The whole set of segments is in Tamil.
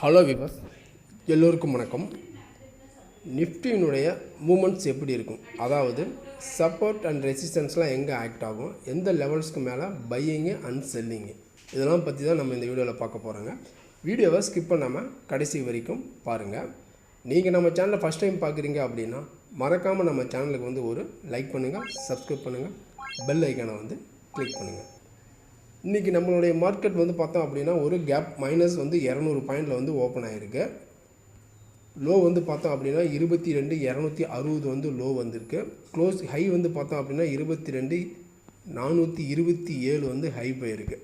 ஹலோ விவர்ஸ், எல்லோருக்கும் வணக்கம். நிஃப்டியினுடைய மூமெண்ட்ஸ் எப்படி இருக்கும், அதாவது சப்போர்ட் அண்ட் ரெசிஸ்டன்ஸ்லாம் எங்கே ஆக்ட் ஆகும், எந்த லெவல்ஸ்க்கு மேலே பையிங்கு அண்ட் செல்லிங்கு, இதெல்லாம் பற்றி தான் நம்ம இந்த வீடியோவில் பார்க்க போகிறோங்க. வீடியோவை ஸ்கிப் பண்ணாமல் கடைசி வரைக்கும் பாருங்கள். நீங்கள் நம்ம சேனலை ஃபஸ்ட் டைம் பார்க்குறீங்க அப்படின்னா மறக்காமல் நம்ம சேனலுக்கு வந்து ஒரு லைக் பண்ணுங்கள், சப்ஸ்கிரைப் பண்ணுங்கள், பெல் ஐக்கானை வந்து கிளிக் பண்ணுங்கள். இன்றைக்கி நம்மளுடைய மார்க்கெட் வந்து பார்த்தோம் அப்படின்னா ஒரு கேப் மைனஸ் வந்து 200 பாயிண்டில் வந்து ஓப்பன் ஆகிருக்கு. லோ வந்து பார்த்தோம் அப்படின்னா 22,260 வந்து லோ வந்திருக்கு. க்ளோஸ் ஹை வந்து பார்த்தோம் அப்படின்னா 22,427 வந்து ஹை போயிருக்கு.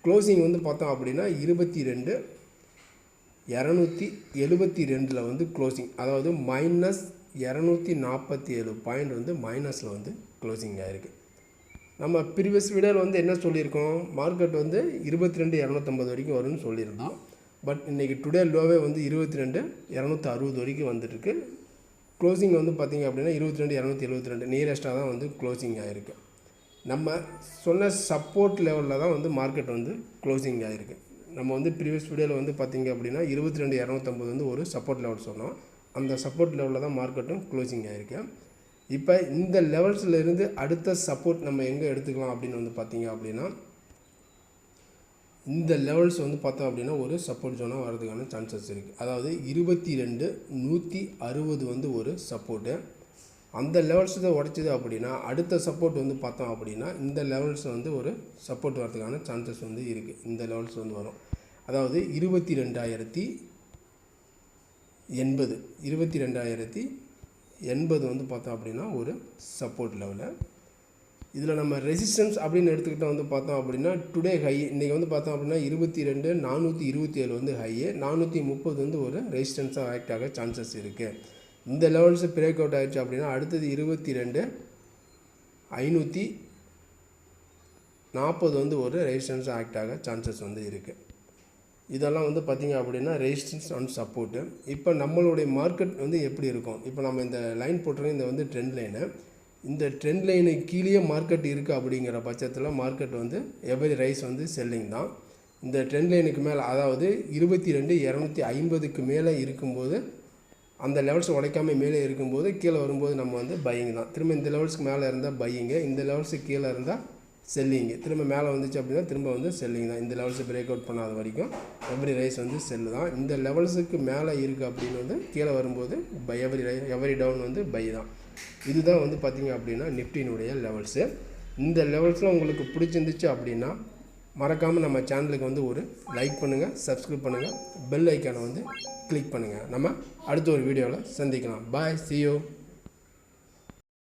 க்ளோசிங் வந்து பார்த்தோம் அப்படின்னா 22,272 வந்து க்ளோசிங், அதாவது மைனஸ் 247 பாயிண்ட் வந்து மைனஸில் வந்து க்ளோசிங் ஆகிருக்கு. நம்ம ப்ரீவியஸ் வீடியோவில் வந்து என்ன சொல்லியிருக்கோம், மார்க்கெட் வந்து 22,250 வரைக்கும் வரும்னு சொல்லியிருந்தோம். பட் இன்றைக்கி டுடே லோவே வந்து 22,260 வரைக்கும் வந்துருக்கு. க்ளோசிங் வந்து பார்த்திங்க அப்படின்னா 22,272 நியரஸ்ட்டாக தான் வந்து க்ளோசிங் ஆகிருக்கு. நம்ம சொன்ன சப்போர்ட் லெவலில் தான் வந்து மார்க்கெட் வந்து க்ளோசிங் ஆகிருக்கு. நம்ம வந்து ப்ரீவியஸ் வீடியோவில் வந்து பார்த்திங்க அப்படின்னா 22,250 வந்து ஒரு சப்போர்ட் லெவல் சொன்னோம். அந்த சப்போர்ட் லெவலில் தான் மார்க்கெட்டும் க்ளோசிங் ஆகிருக்கு. இப்போ இந்த லெவல்ஸில் இருந்து அடுத்த சப்போர்ட் நம்ம எங்கே எடுத்துக்கலாம் அப்படின்னு வந்து பார்த்திங்க அப்படின்னா இந்த லெவல்ஸ் வந்து பார்த்தோம் அப்படின்னா ஒரு சப்போர்ட் ஜோனாக வரதுக்கான சான்சஸ் இருக்குது. அதாவது 22,160 வந்து ஒரு சப்போர்ட்டு. அந்த லெவல்ஸ் தான் உடைச்சிது அப்படின்னா அடுத்த சப்போர்ட் வந்து பார்த்தோம் அப்படின்னா இந்த லெவல்ஸ் வந்து ஒரு சப்போர்ட் வரதுக்கான சான்சஸ் வந்து இருக்குது. இந்த லெவல்ஸ் வந்து வரும், அதாவது 22,080 வந்து பார்த்தோம் அப்படின்னா ஒரு சப்போர்ட் லெவலு. இதில் நம்ம ரெசிஸ்டன்ஸ் அப்படின்னு எடுத்துக்கிட்டால் வந்து பார்த்தோம் அப்படின்னா டுடே ஹை இன்றைக்கி வந்து பார்த்தோம் அப்படின்னா 22,427 வந்து ஹையு, 430 வந்து ஒரு ரெசிஸ்டன்ஸாக ஆக்ட் ஆக சான்சஸ் இருக்குது. இந்த லெவல்ஸ் பிரேக் அவுட் ஆகிடுச்சு அப்படின்னா அடுத்தது 22,540 வந்து ஒரு ரெசிஸ்டன்ஸாக ஆக்ட் ஆக சான்சஸ் வந்து இருக்குது. இதெல்லாம் வந்து பார்த்திங்க அப்படின்னா ரெசிஸ்டன்ஸ் அண்ட் சப்போர்ட்டு. இப்போ நம்மளுடைய மார்க்கெட் வந்து எப்படி இருக்கும், இப்போ நம்ம இந்த லைன் போட்டுருக்கோம், இந்த வந்து ட்ரெண்ட் லைனு. இந்த ட்ரெண்ட் லைனுக்கு கீழே மார்க்கெட் இருக்குது அப்படிங்கிற பட்சத்தில் மார்க்கெட் வந்து எவரி ரைஸ் வந்து செல்லிங் தான். இந்த ட்ரெண்ட் லைனுக்கு மேலே, அதாவது 22,250க்கு மேலே இருக்கும்போது, அந்த லெவல்ஸ் உடைக்காமல் மேலே இருக்கும்போது கீழே வரும்போது நம்ம வந்து பையிங் தான். திரும்ப இந்த லெவல்ஸ்க்கு மேலே இருந்தால் பையிங்கு, இந்த லெவல்ஸுக்கு கீழே இருந்தால் செல்லிங்கு. திரும்ப மேலே வந்துச்சு அப்படின்னா திரும்ப வந்து செல்லிங் தான். இந்த லெவல்ஸை பிரேக் அவுட் பண்ணாத வரைக்கும் எவ்ரி ரைஸ் வந்து செல்லு தான். இந்த லெவல்ஸுக்கு மேலே இருக்குது அப்படின்னு வந்து கீழே வரும்போது எவரி டவுன் வந்து பை தான். இதுதான் வந்து பார்த்திங்க அப்படின்னா நிஃப்டியினுடைய லெவல்ஸு. இந்த லெவல்ஸ்லாம் உங்களுக்கு பிடிச்சிருந்துச்சு அப்படின்னா மறக்காமல் நம்ம சேனலுக்கு வந்து ஒரு லைக் பண்ணுங்கள், சப்ஸ்கிரைப் பண்ணுங்கள், பெல் ஐக்கானை வந்து கிளிக் பண்ணுங்கள். நம்ம அடுத்த ஒரு வீடியோவில் சந்திக்கலாம். பாய், see you.